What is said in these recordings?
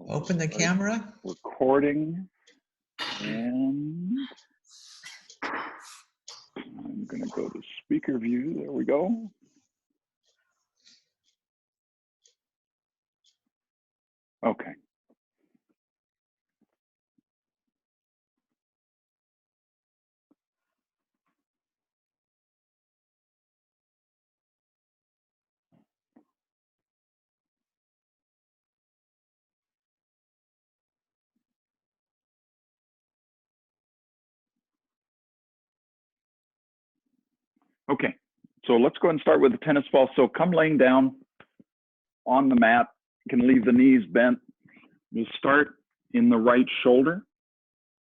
Open the camera. Recording. And I'm going to go to speaker view. There we go. Okay. Okay, so let's go ahead and start with the tennis ball. So come laying down on the mat. You can leave the knees bent. We'll start in the right shoulder,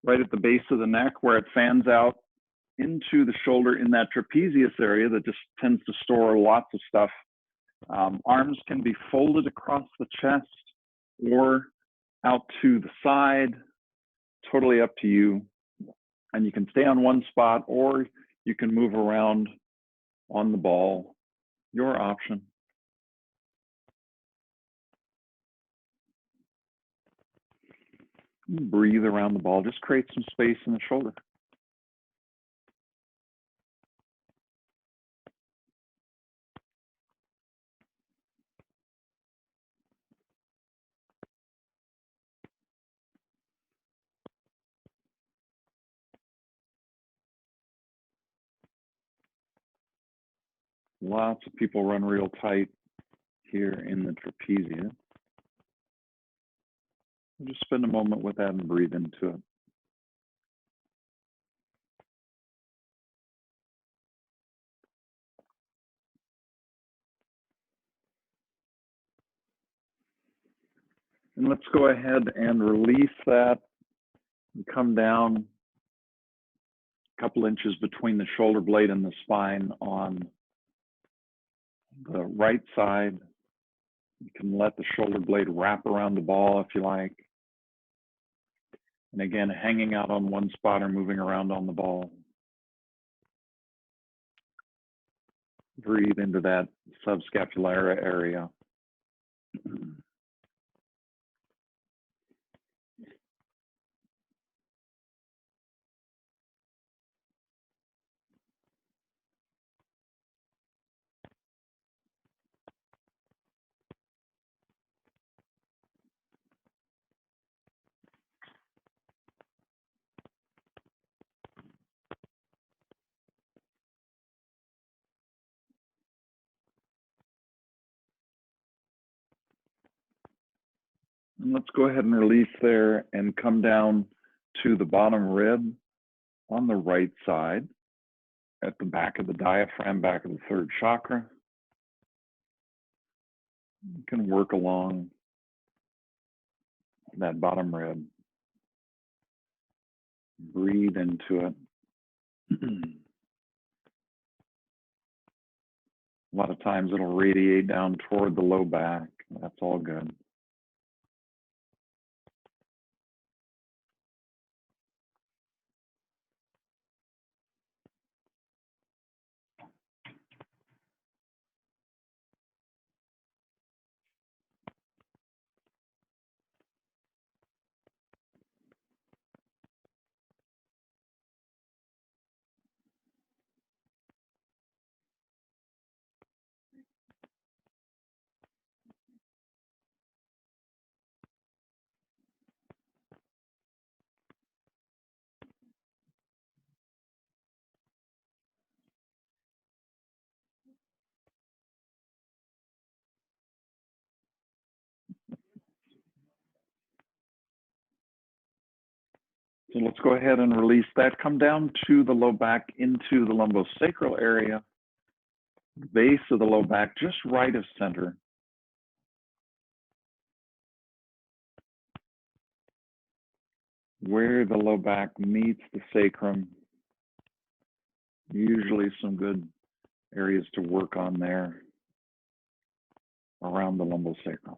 right at the base of the neck where it fans out into the shoulder in that trapezius area that just tends to store lots of stuff. Arms can be folded across the chest or out to the side, totally up to you. And you can stay on one spot or you can move around on the ball, your option. Breathe around the ball, just create some space in the shoulder. Lots of people run real tight here in the trapezius. Just spend a moment with that and breathe into it. And let's go ahead and release that and come down a couple inches between the shoulder blade and the spine on the right side. You can let the shoulder blade wrap around the ball if you like. And again, hanging out on one spot or moving around on the ball. Breathe into that subscapularis area. And let's go ahead and release there and come down to the bottom rib on the right side at the back of the diaphragm, back of the third chakra. You can work along that bottom rib. Breathe into it. A lot of times it'll radiate down toward the low back. That's all good. So let's go ahead and release that. Come down to the low back into the lumbosacral area, base of the low back, just right of center. Where the low back meets the sacrum. Usually some good areas to work on there around the lumbosacral.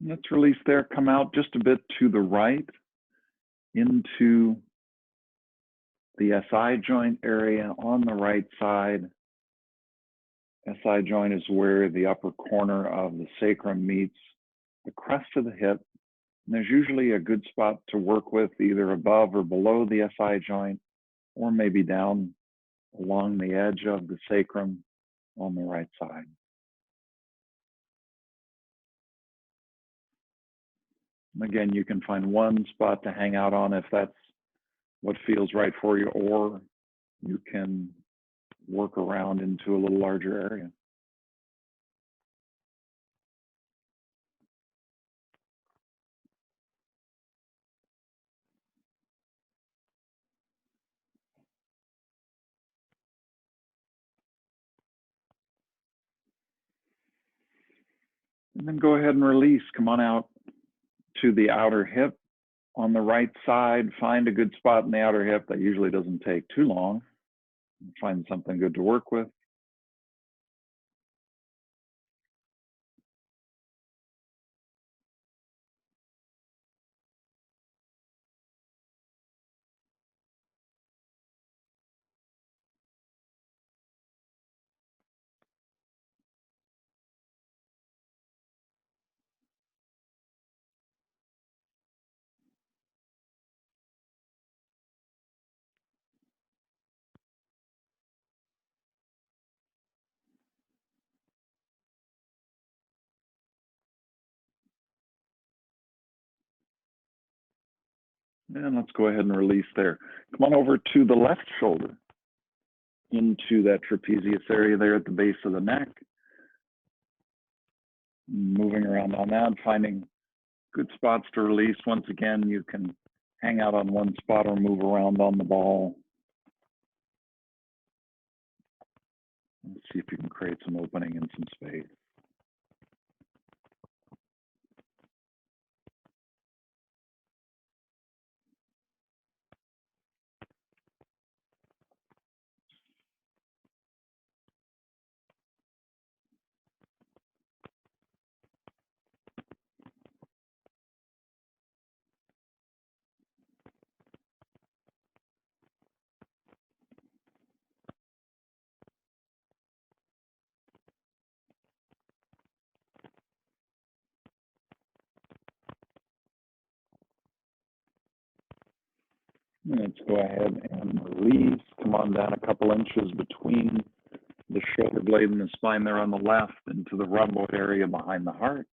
Let's release there, come out just a bit to the right into the SI joint area on the right side. SI joint is where the upper corner of the sacrum meets the crest of the hip. And there's usually a good spot to work with, either above or below the SI joint, or maybe down along the edge of the sacrum on the right side. And again, you can find one spot to hang out on if that's what feels right for you, or you can work around into a little larger area. And then go ahead and release. Come on out to the outer hip on the right side. Find a good spot in the outer hip. That usually doesn't take too long. Find something good to work with. And let's go ahead and release there. Come on over to the left shoulder, into that trapezius area there at the base of the neck. Moving around on that, finding good spots to release. Once again, you can hang out on one spot or move around on the ball. Let's see if you can create some opening and some space. Let's go ahead and release. Come on down a couple inches between the shoulder blade and the spine there on the left into the rhomboid area behind the heart.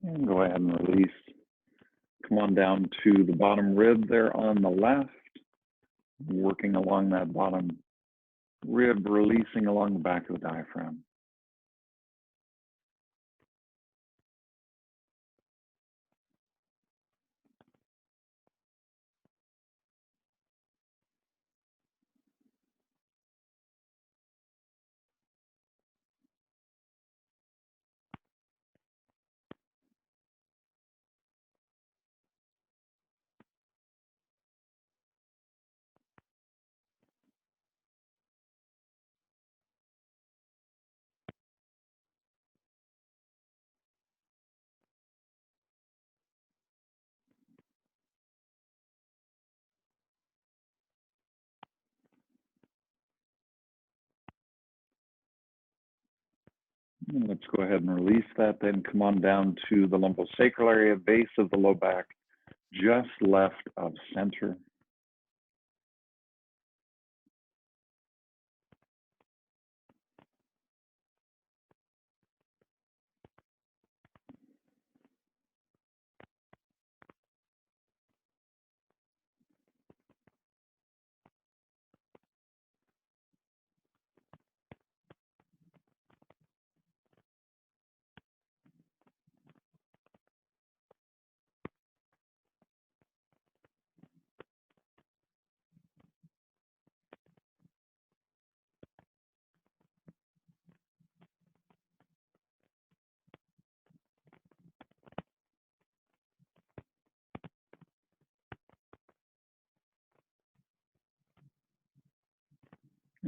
And go ahead and release. Come on down to the bottom rib there on the left, working along that bottom rib, releasing along the back of the diaphragm. And let's go ahead and release that. Then come on down to the lumbosacral area, base of the low back, just left of center.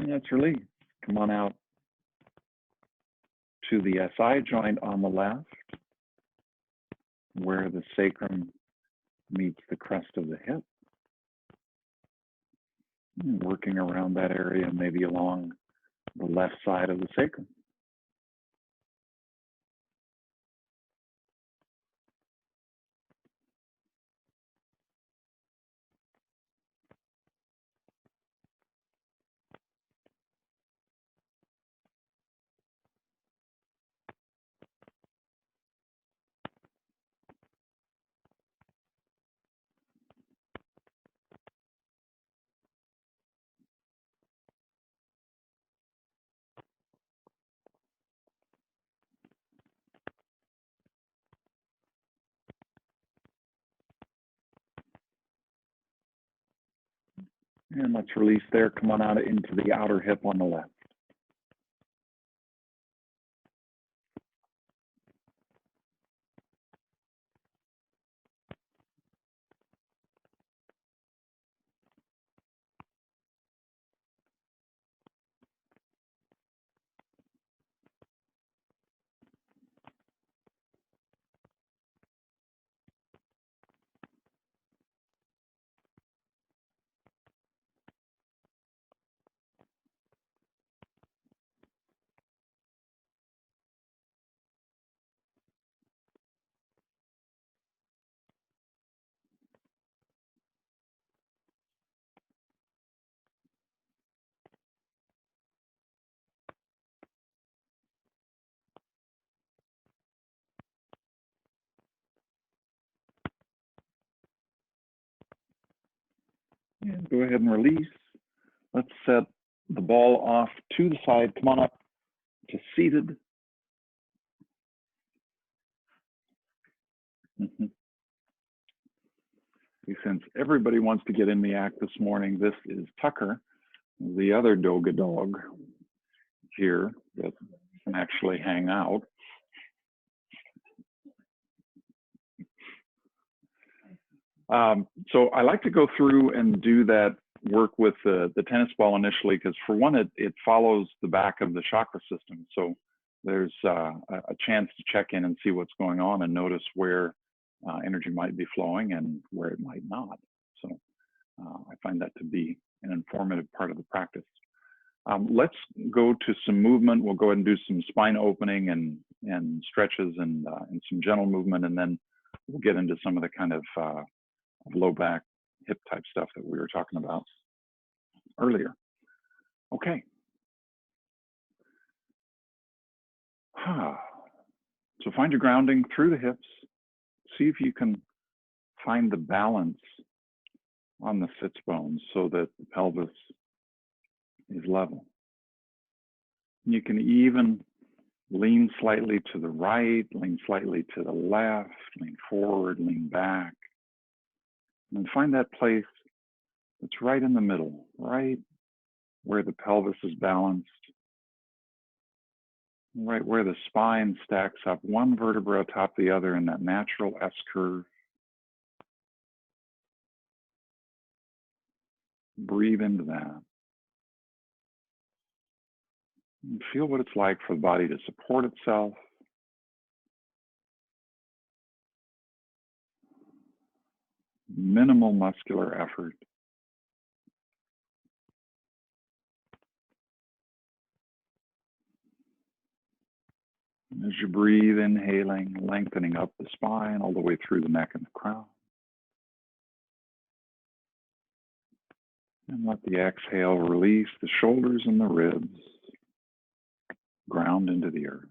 And let's release. Come on out to the SI joint on the left, where the sacrum meets the crest of the hip. And working around that area, maybe along the left side of the sacrum. And let's release there. Come on out into the outer hip on the left. And go ahead and release. Let's set the ball off to the side. Come on up to seated. Since everybody wants to get in the act this morning, this is Tucker, the other Doga dog here that can actually hang out. So I like to go through and do that work with the tennis ball initially, because for one, it follows the back of the chakra system. So there's a chance to check in and see what's going on and notice where energy might be flowing and where it might not. So I find that to be an informative part of the practice. Let's go to some movement. We'll go ahead and do some spine opening and stretches and some gentle movement, and then we'll get into some of the kind of low back, hip type stuff that we were talking about earlier. Okay. So find your grounding through the hips. See if you can find the balance on the sits bones so that the pelvis is level. You can even lean slightly to the right, lean slightly to the left, lean forward, lean back, and find that place that's right in the middle, right where the pelvis is balanced, right where the spine stacks up one vertebra atop the other in that natural S curve. Breathe into that. And feel what it's like for the body to support itself. Minimal muscular effort. As you breathe, inhaling, lengthening up the spine all the way through the neck and the crown. And let the exhale release the shoulders and the ribs. Ground into the earth.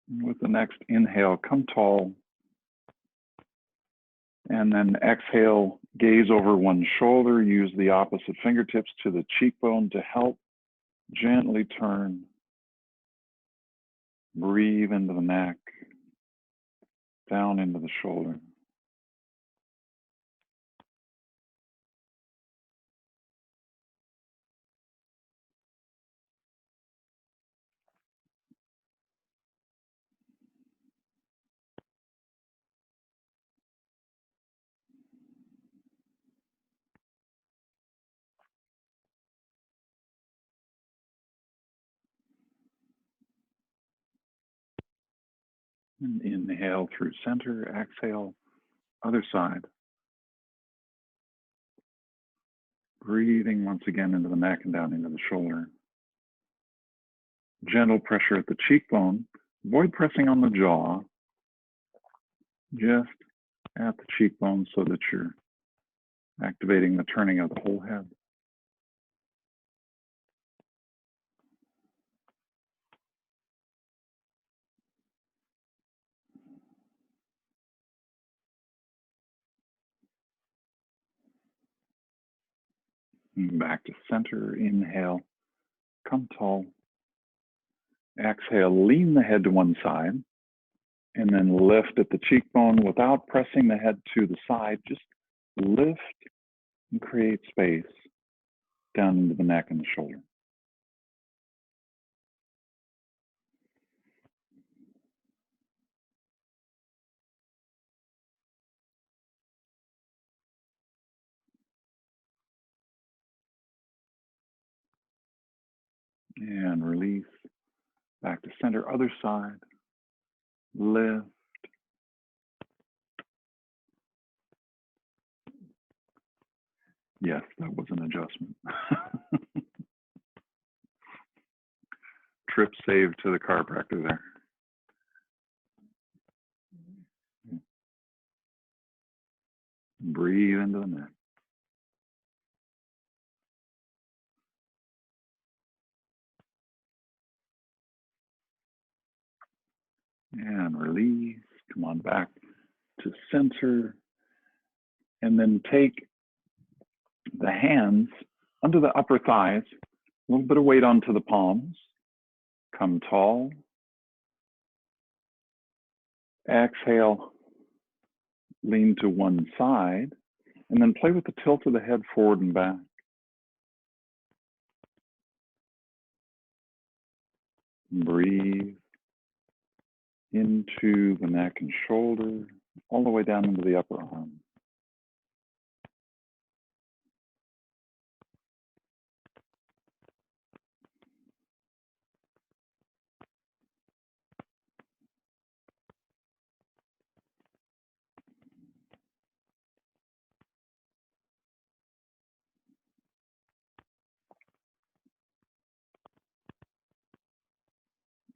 And with the next inhale, come tall. And then exhale, gaze over one shoulder, use the opposite fingertips to the cheekbone to help gently turn. Breathe into the neck, down into the shoulder. And inhale through center, exhale, other side. Breathing once again into the neck and down into the shoulder. Gentle pressure at the cheekbone. Avoid pressing on the jaw. Just at the cheekbone so that you're activating the turning of the whole head. Back to center, inhale, come tall. Exhale, lean the head to one side, and then lift at the cheekbone without pressing the head to the side. Just lift and create space down into the neck and the shoulder. And release. Back to center, other side. Lift. Yes, that was an adjustment. Trip saved to the chiropractor there. Breathe into the neck. And release. Come on back to center. And then take the hands under the upper thighs, a little bit of weight onto the palms. Come tall. Exhale, lean to one side, and then play with the tilt of the head forward and back. Breathe into the neck and shoulder, all the way down into the upper arm.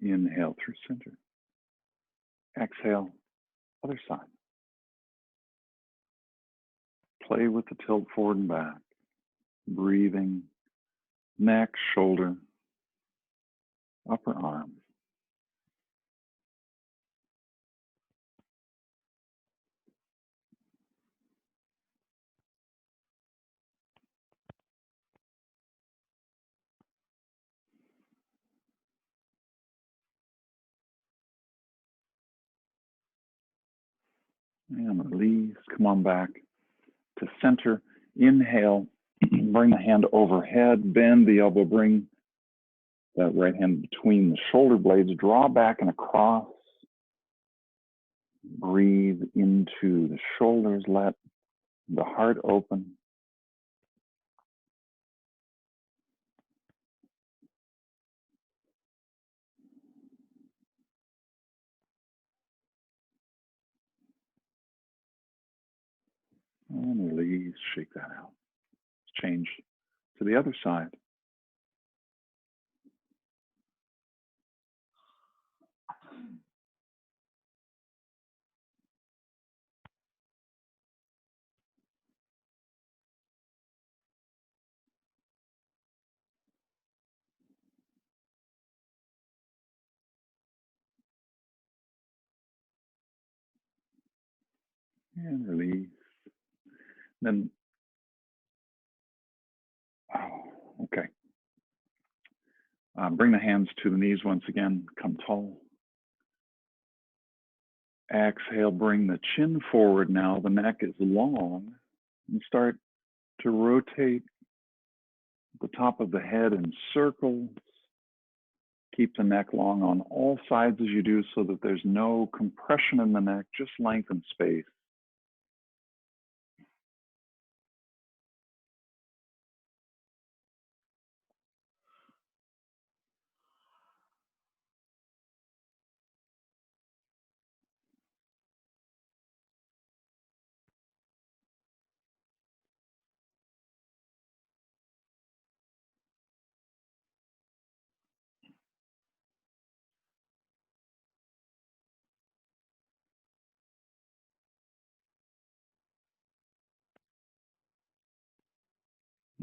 Inhale through center. Exhale, other side. Play with the tilt forward and back. Breathing, neck, shoulder, upper arm. And release. Come on back to center. Inhale. Bring the hand overhead. Bend the elbow. Bring that right hand between the shoulder blades. Draw back and across. Breathe into the shoulders. Let the heart open. And release. Shake that out. Let's change to the other side. And release. Then, okay. Bring the hands to the knees once again. Come tall. Exhale, bring the chin forward now. The neck is long. And start to rotate the top of the head in circles. Keep the neck long on all sides as you do so that there's no compression in the neck, just length and space.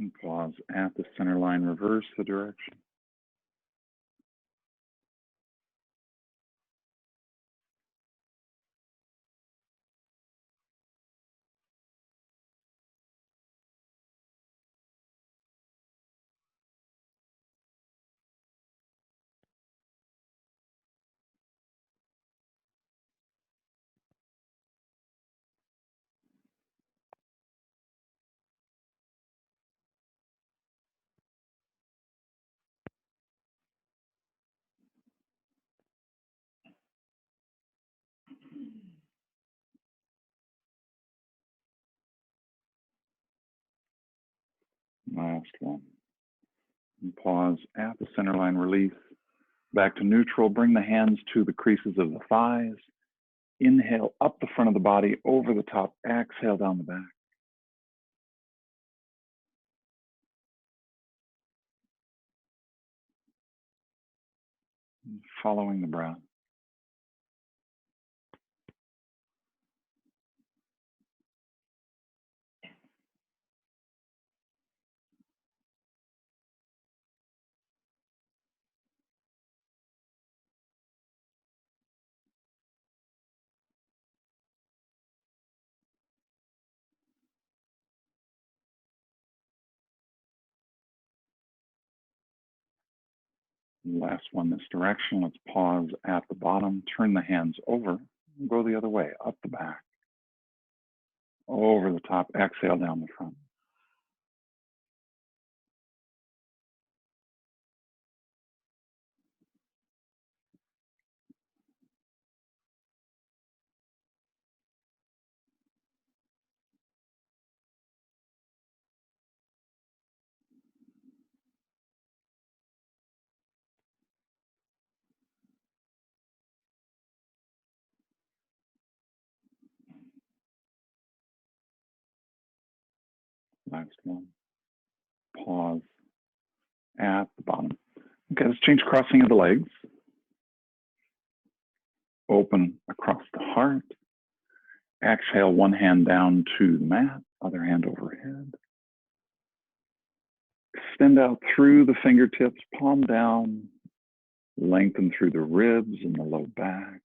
And pause at the center line, reverse the direction. Last one. And pause at the center line, release. Back to neutral, bring the hands to the creases of the thighs. Inhale up the front of the body, over the top, exhale down the back. And following the breath. Last one this direction. Let's pause at the bottom, turn the hands over, and go the other way, up the back, over the top, exhale down the front. Last one. Pause at the bottom. Okay, let's change crossing of the legs. Open across the heart. Exhale, one hand down to the mat, other hand overhead. Extend out through the fingertips, palm down. Lengthen through the ribs and the low back.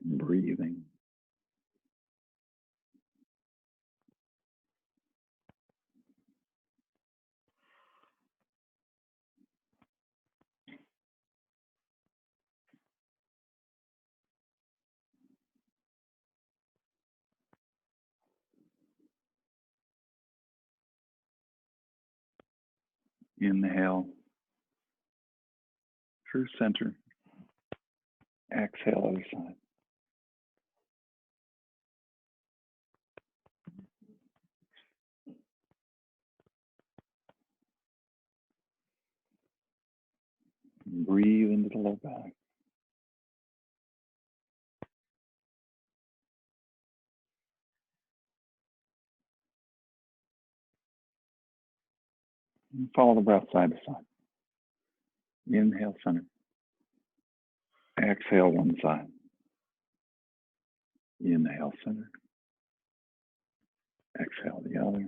Breathing. Inhale through center. Exhale, other side. Breathe into the low back. And follow the breath side to side. Inhale, center. Exhale, one side. Inhale, center. Exhale, the other.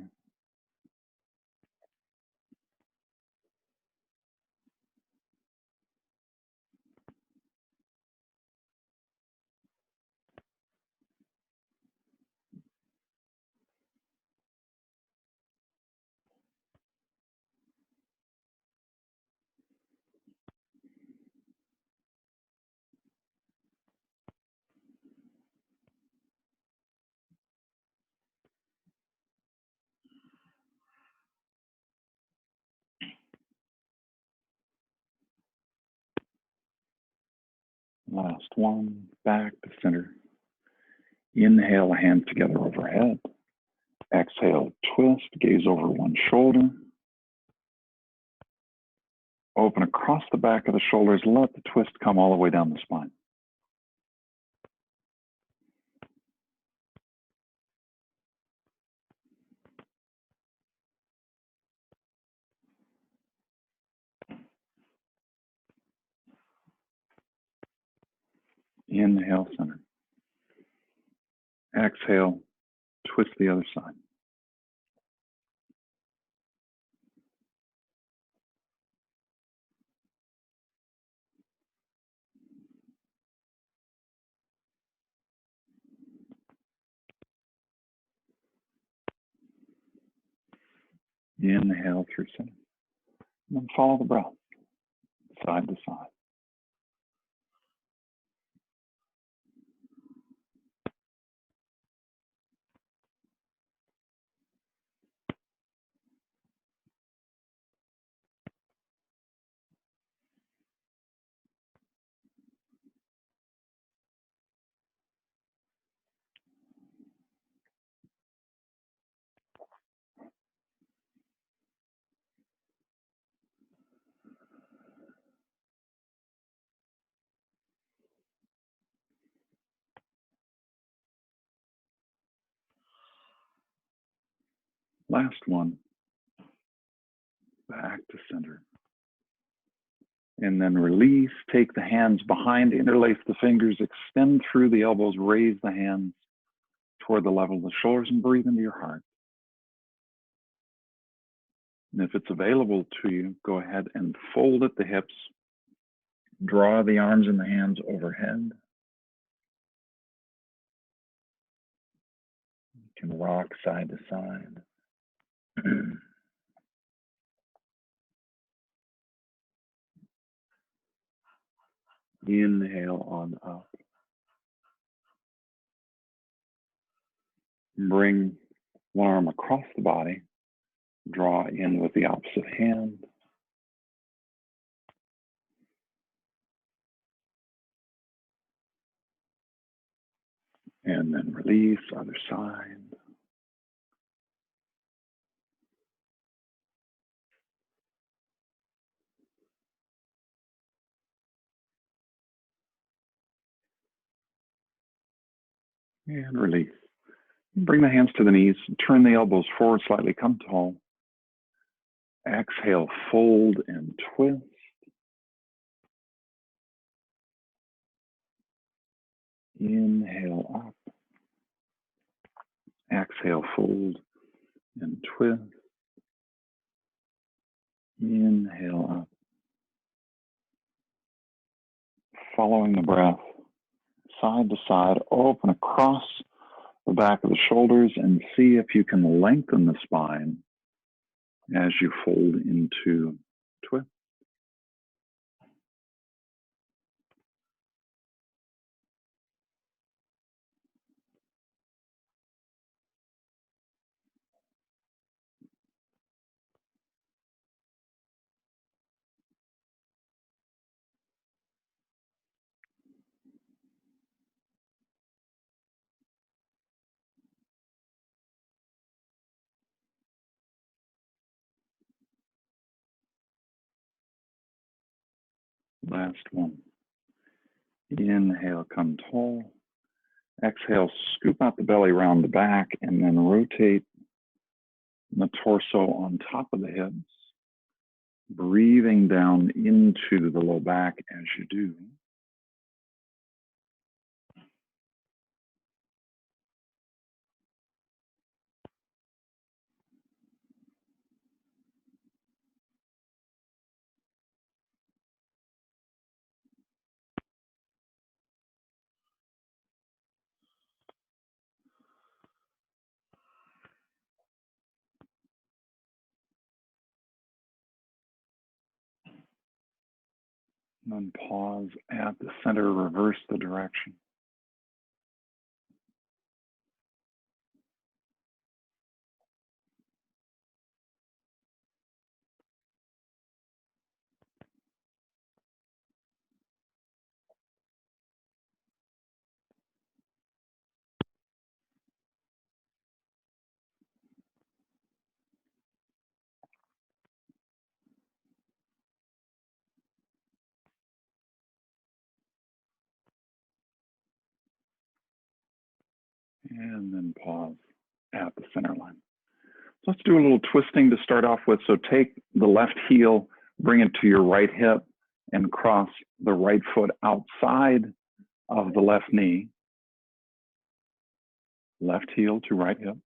Last one, back to center. Inhale, hands together overhead. Exhale, twist, gaze over one shoulder. Open across the back of the shoulders. Let the twist come all the way down the spine. Inhale, center. Exhale, twist the other side. Inhale through center. And then follow the breath, side to side. Last one. Back to center. And then release, take the hands behind, interlace the fingers, extend through the elbows, raise the hands toward the level of the shoulders and breathe into your heart. And if it's available to you, go ahead and fold at the hips, draw the arms and the hands overhead. You can rock side to side. Inhale on up. Bring one arm across the body. Draw in with the opposite hand. And then release, other side. And release. Bring the hands to the knees, turn the elbows forward slightly, come tall. Exhale, fold and twist. Inhale up. Exhale, fold and twist. Inhale up. Following the breath, side to side, open across the back of the shoulders and see if you can lengthen the spine as you fold into twist. Last one. Inhale, come tall. Exhale, scoop out the belly, round the back, and then rotate the torso on top of the hips, breathing down into the low back as you do. And then pause at the center, reverse the direction. And then pause at the center line. So let's do a little twisting to start off with. So take the left heel, bring it to your right hip, and cross the right foot outside of the left knee. Left heel to right hip.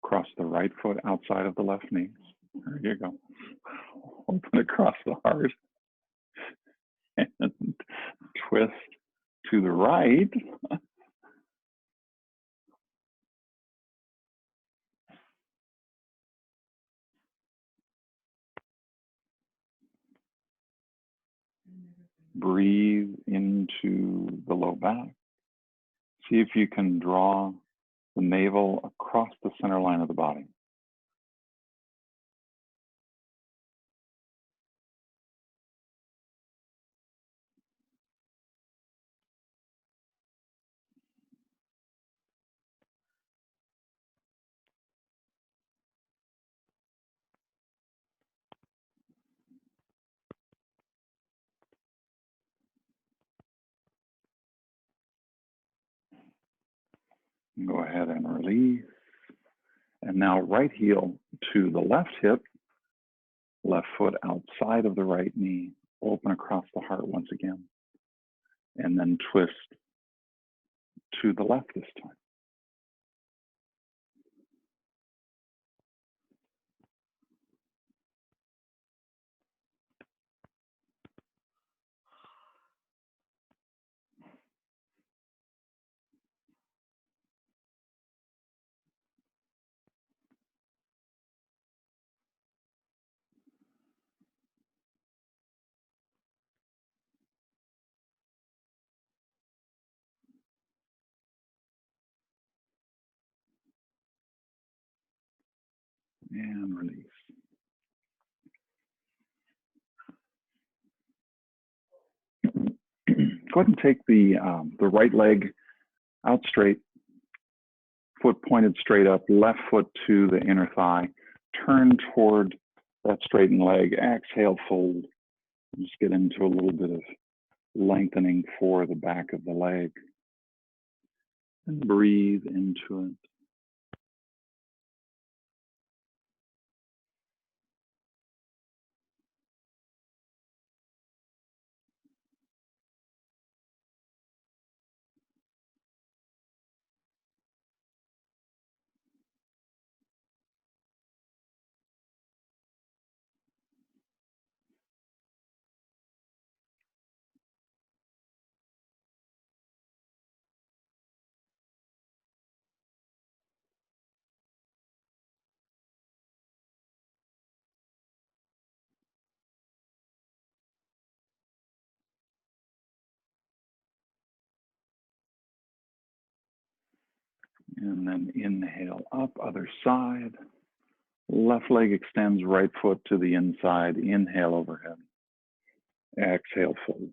Cross the right foot outside of the left knee. There you go. Open across the heart. And twist to the right. Breathe into the low back. See if you can draw the navel across the center line of the body. Go ahead and release. And now right heel to the left hip, left foot outside of the right knee, open across the heart once again. And then twist to the left this time. And release. Go ahead and take the right leg out straight, foot pointed straight up, left foot to the inner thigh. Turn toward that straightened leg. Exhale, fold. Just get into a little bit of lengthening for the back of the leg. And breathe into it. And then inhale up, other side. Left leg extends, right foot to the inside. Inhale overhead. Exhale, fold.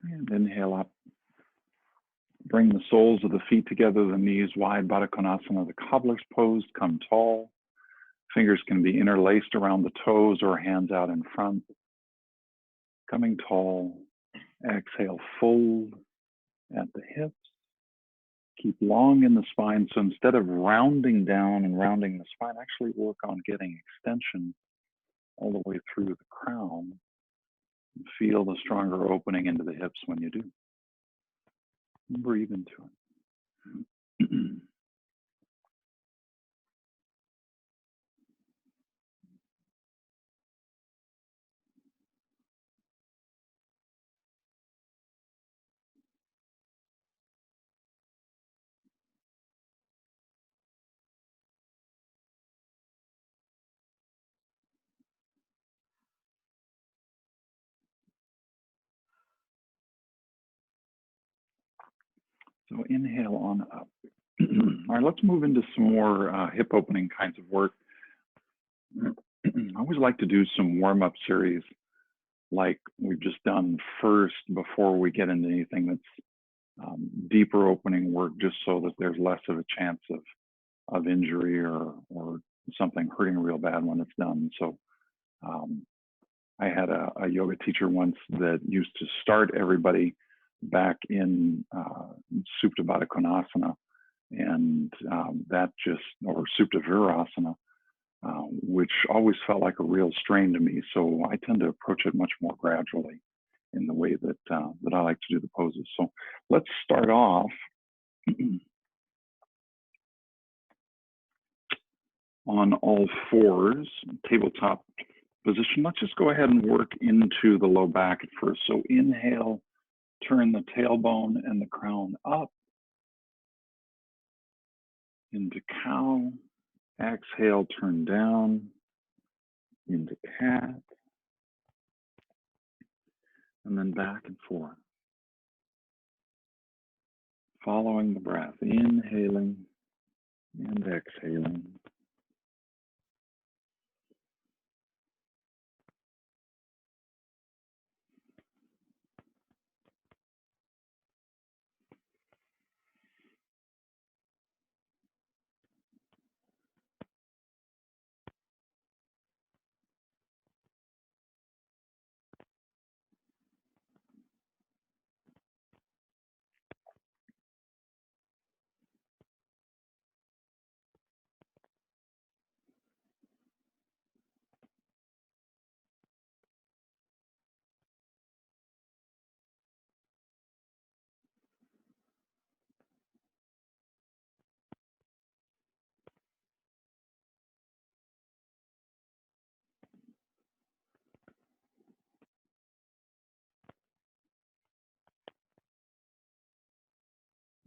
And inhale up. Bring the soles of the feet together, the knees wide, Baddha Konasana, the cobbler's pose, come tall. Fingers can be interlaced around the toes or hands out in front. Coming tall. Exhale, fold at the hips. Keep long in the spine. So instead of rounding down and rounding the spine, actually work on getting extension all the way through the crown. Feel the stronger opening into the hips when you do. Breathe into it. So inhale on up. All right, let's move into some more hip opening kinds of work. I always like to do some warm-up series like we've just done first before we get into anything that's deeper opening work, just so that there's less of a chance of injury or something hurting real bad when it's done. So I had a yoga teacher once that used to start everybody back in Supta Baddha Konasana And that just, or Supta Virasana, which always felt like a real strain to me. So I tend to approach it much more gradually in the way that that I like to do the poses. So let's start off on all fours, tabletop position. Let's just go ahead and work into the low back at first. So inhale, turn the tailbone and the crown up into cow. Exhale, turn down into cat, and then back and forth. Following the breath, inhaling and exhaling.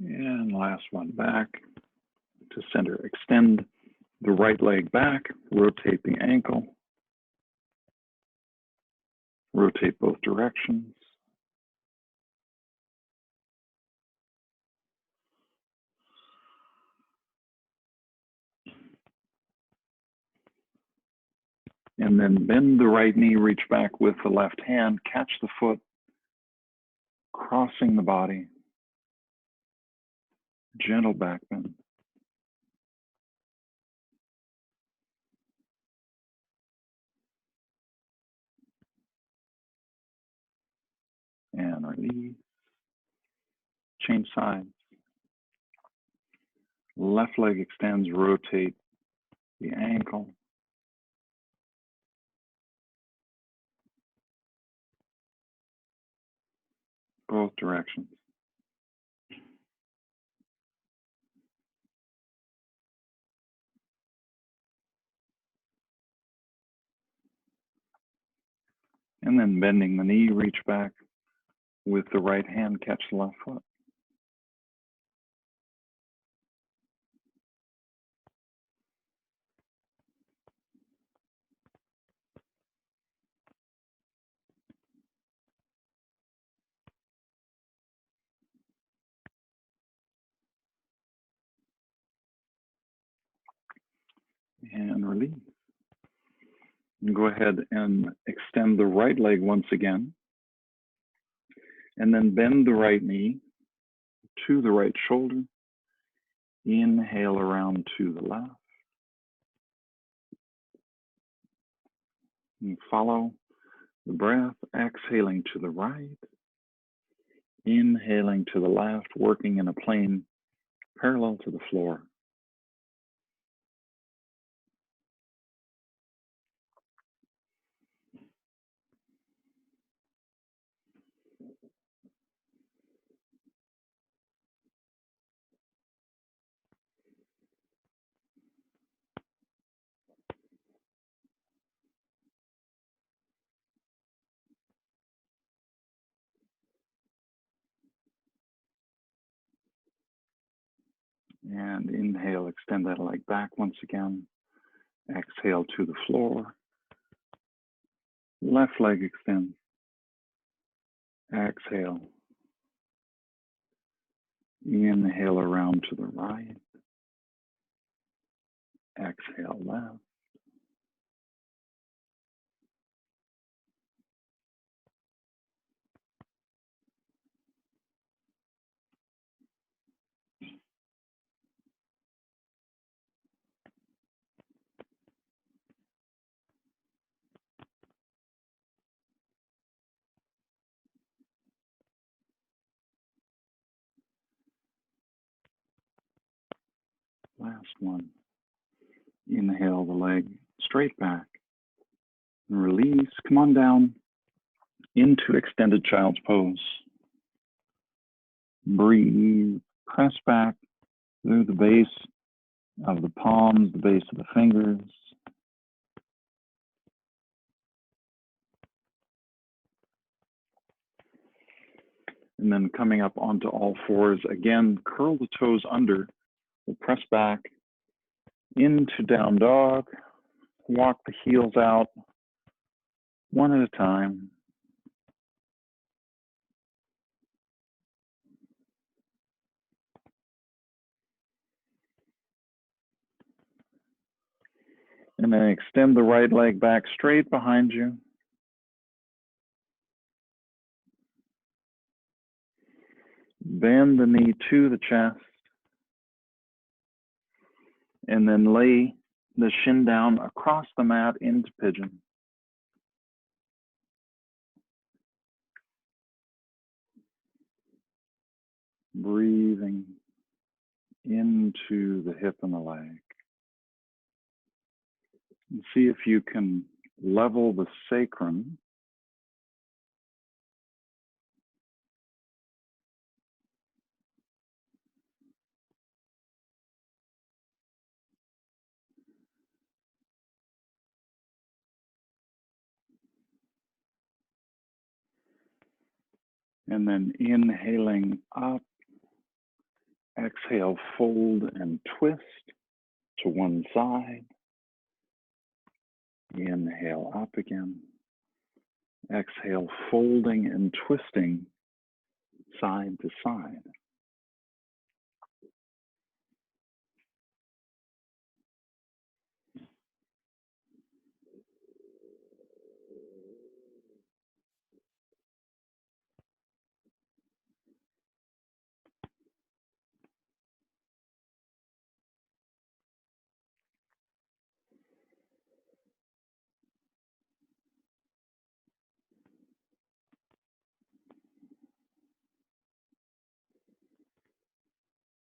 And last one, back to center. Extend the right leg back, rotate the ankle, rotate both directions. And then bend the right knee, reach back with the left hand, catch the foot, crossing the body, gentle back bend. And release, change sides. Left leg extends, rotate the ankle. Both directions. And then bending the knee, reach back with the right hand, catch the left foot. And release. And go ahead and extend the right leg once again. And then bend the right knee to the right shoulder. Inhale around to the left. And follow the breath, exhaling to the right. Inhaling to the left, working in a plane parallel to the floor. And inhale, extend that leg back once again. Exhale to the floor. Left leg extends. Exhale. Inhale around to the right. Exhale left. Last one. Inhale the leg straight back. And release. Come on down into extended child's pose. Breathe. Press back through the base of the palms, the base of the fingers. And then coming up onto all fours, again, curl the toes under. We'll press back into down dog. Walk the heels out one at a time. And then extend the right leg back straight behind you. Bend the knee to the chest. And then lay the shin down across the mat into pigeon. Breathing into the hip and the leg. And see if you can level the sacrum. And then inhaling up, exhale, fold and twist to one side. Inhale up again. Exhale, folding and twisting side to side.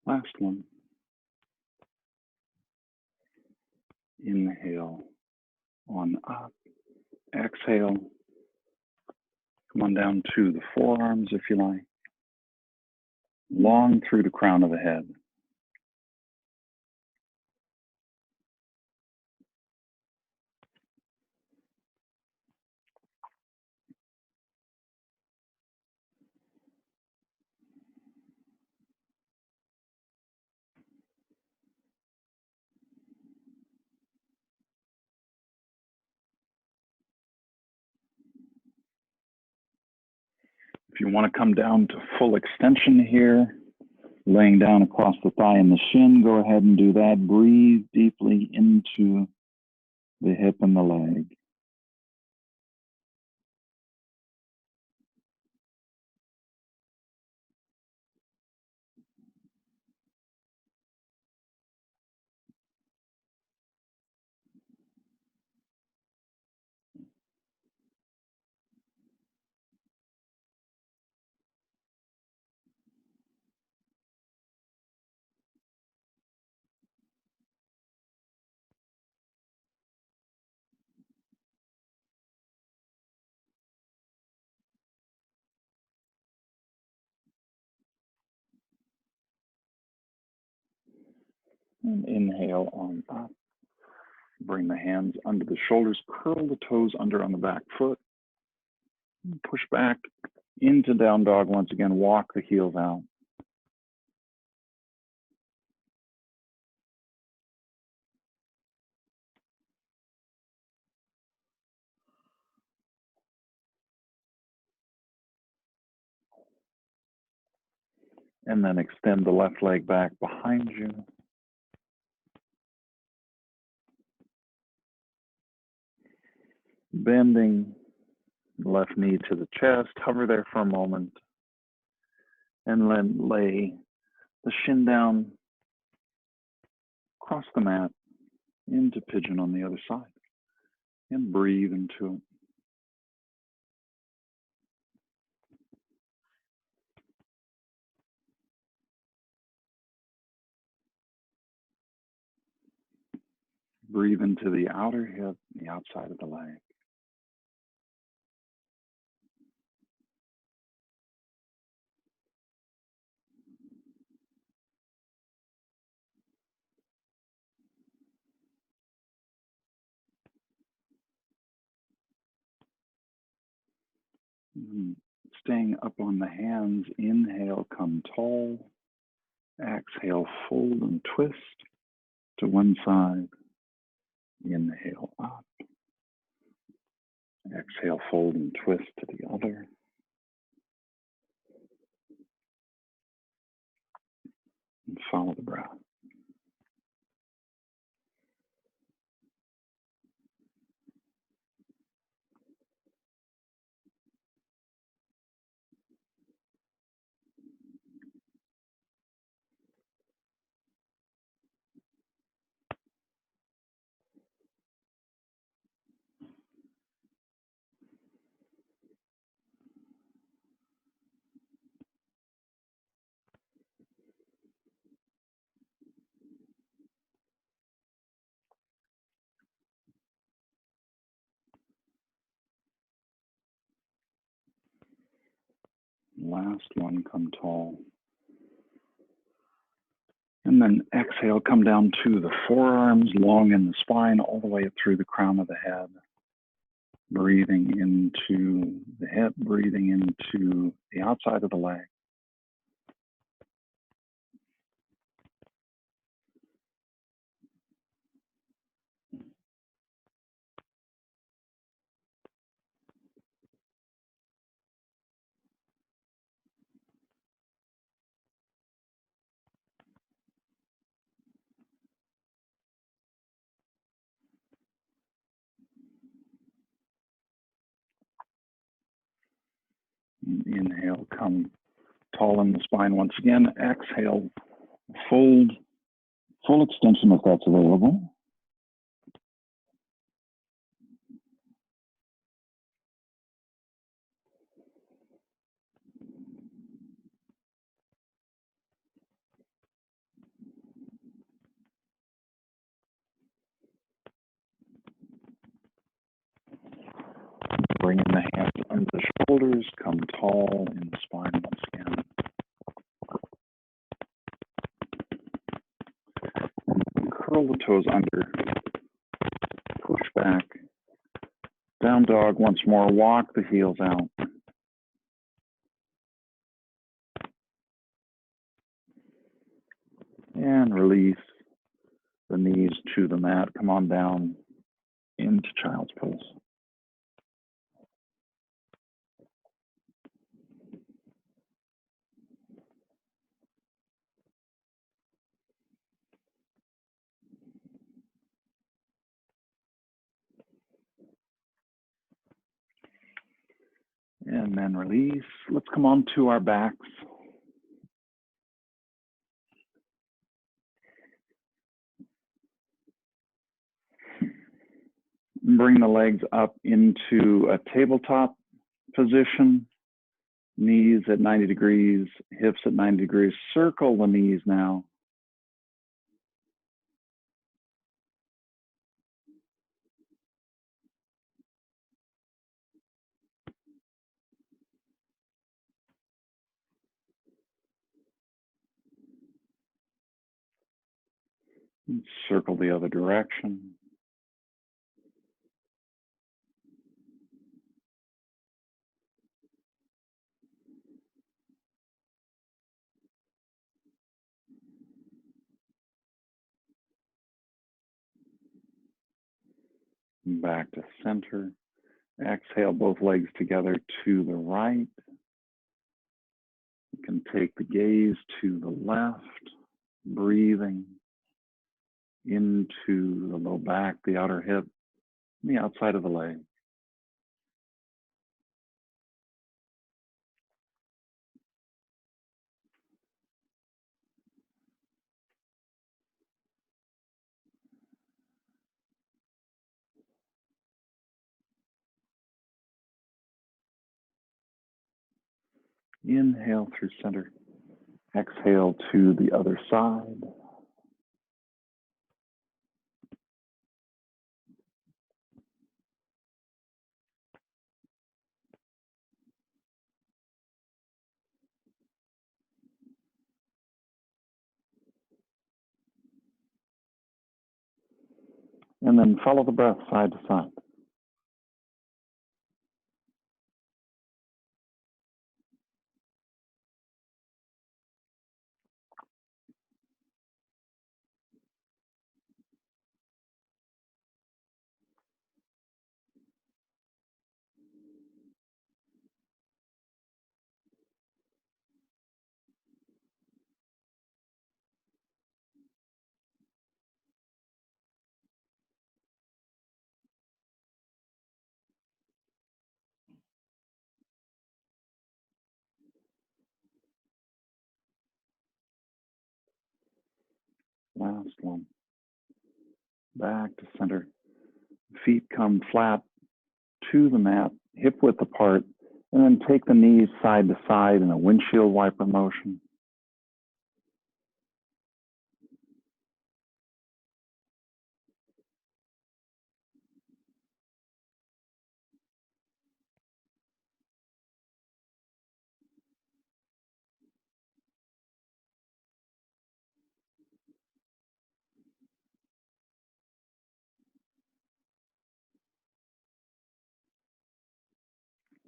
Last one. Inhale on up. Exhale. Come on down to the forearms if you like. Long through the crown of the head. If you want to come down to full extension here, laying down across the thigh and the shin, go ahead and do that. Breathe deeply into the hip and the leg. And inhale on up. Bring the hands under the shoulders, curl the toes under on the back foot. Push back into down dog once again, walk the heels out. And then extend the left leg back behind you. Bending the left knee to the chest, hover there for a moment. And then lay the shin down across the mat into pigeon on the other side. And breathe into it. Breathe into the outer hip, the outside of the leg. Staying up on the hands, inhale, come tall. Exhale, fold and twist to one side. Inhale up. Exhale, fold and twist to the other. And follow the breath. Last one, come tall. And then exhale, come down to the forearms, long in the spine, all the way up through the crown of the head. Breathing into the hip, breathing into the outside of the leg. Inhale, come tall in the spine once again. Exhale, fold, full extension if that's available. Bring in the hands under the shoulders, come tall in the spine once again. Curl the toes under, push back. Down dog once more, walk the heels out. And release the knees to the mat. Come on down into child's pose. And then release. Let's come on to our backs. Bring the legs up into a tabletop position. Knees at 90 degrees, hips at 90 degrees. Circle the knees now. And circle the other direction. Back to center. Exhale both legs together to the right. You can take the gaze to the left, breathing into the low back, the outer hip, the outside of the leg. Inhale through center. Exhale to the other side. And then follow the breath side to side. Last one. Back to center. Feet come flat to the mat, hip width apart, and then take the knees side to side in a windshield wiper motion.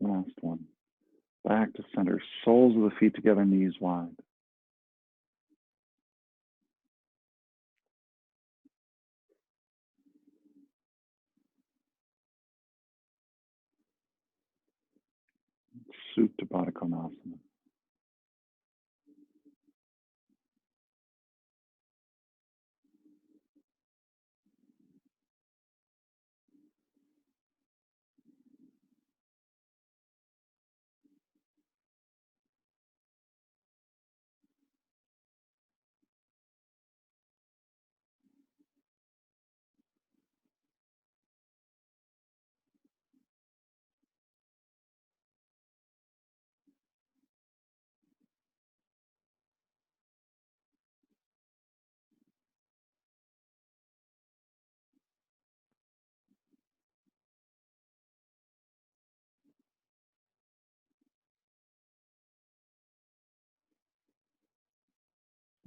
Last one. Back to center. Soles of the feet together, knees wide. Supta Baddha Konasana.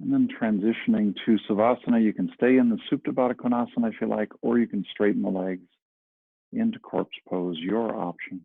And then transitioning to Savasana, you can stay in the Supta Baddha Konasana if you like, or you can straighten the legs into corpse pose, your option.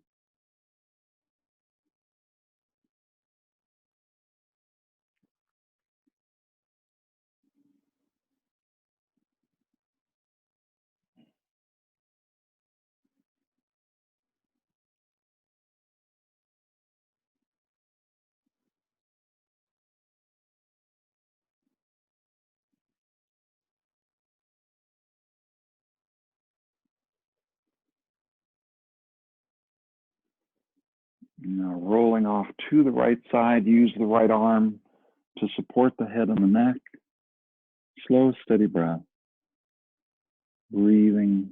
Now rolling off to the right side, use the right arm to support the head and the neck. Slow, steady breath. Breathing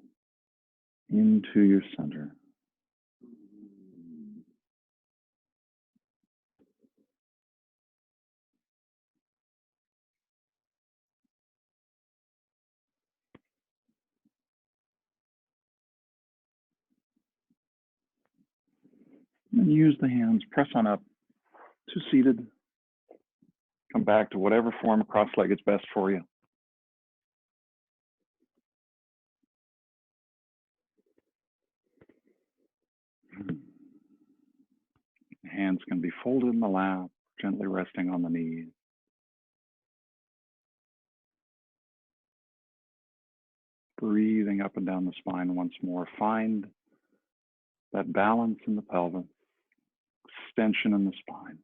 into your center. And use the hands, press on up to seated. Come back to whatever form of cross-leg is best for you. Hands can be folded in the lap, gently resting on the knees. Breathing up and down the spine once more. Find that balance in the pelvis, extension in the spine.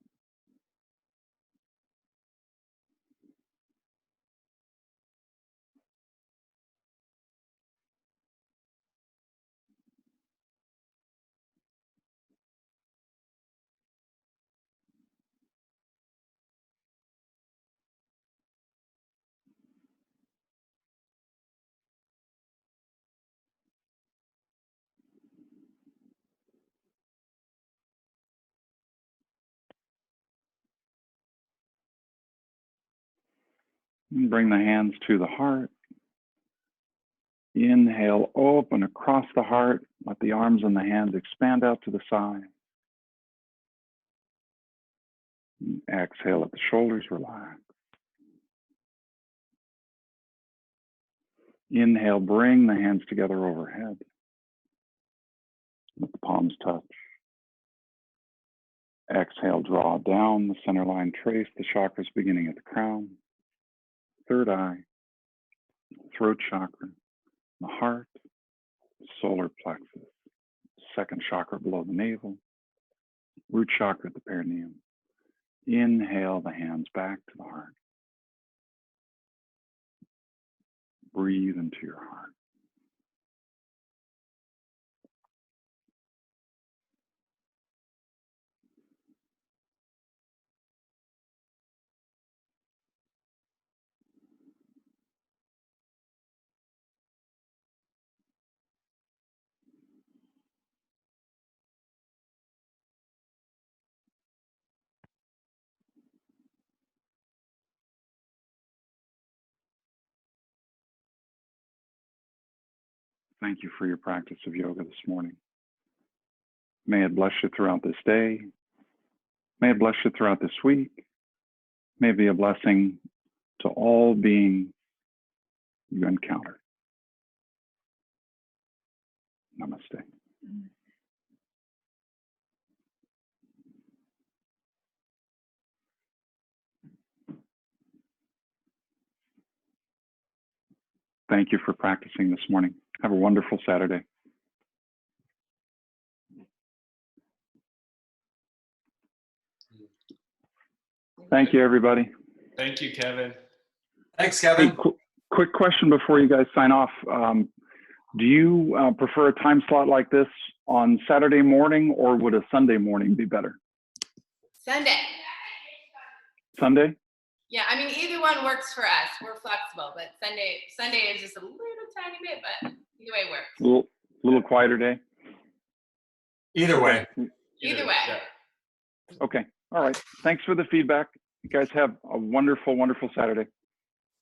And bring the hands to the heart. Inhale, open across the heart. Let the arms and the hands expand out to the side. And exhale, let the shoulders relax. Inhale, bring the hands together overhead. Let the palms touch. Exhale, draw down the center line, trace the chakras beginning at the crown, third eye, throat chakra, the heart, solar plexus, second chakra below the navel, root chakra at the perineum. Inhale the hands back to the heart. Breathe into your heart. Thank you for your practice of yoga this morning. May it bless you throughout this day. May it bless you throughout this week. May it be a blessing to all beings you encounter. Namaste. Thank you for practicing this morning. Have a wonderful Saturday. Thank you, everybody. Thank you, Kevin. Thanks, Kevin. Hey, quick question before you guys sign off. Do you prefer a time slot like this on Saturday morning, or would a Sunday morning be better? Sunday. Sunday? Yeah, I mean, either one works for us. We're flexible, but Sunday is just a little tiny bit, but either way works. Little quieter day? Either way. Either way. Yeah. Okay. All right. Thanks for the feedback. You guys have a wonderful, wonderful Saturday.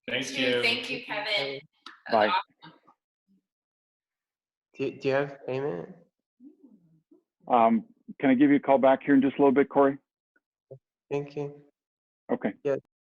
Thank you. Thank you, Kevin. Bye. Do you have payment? Can I give you a call back here in just a little bit, Corey? Thank you. Okay. Yeah.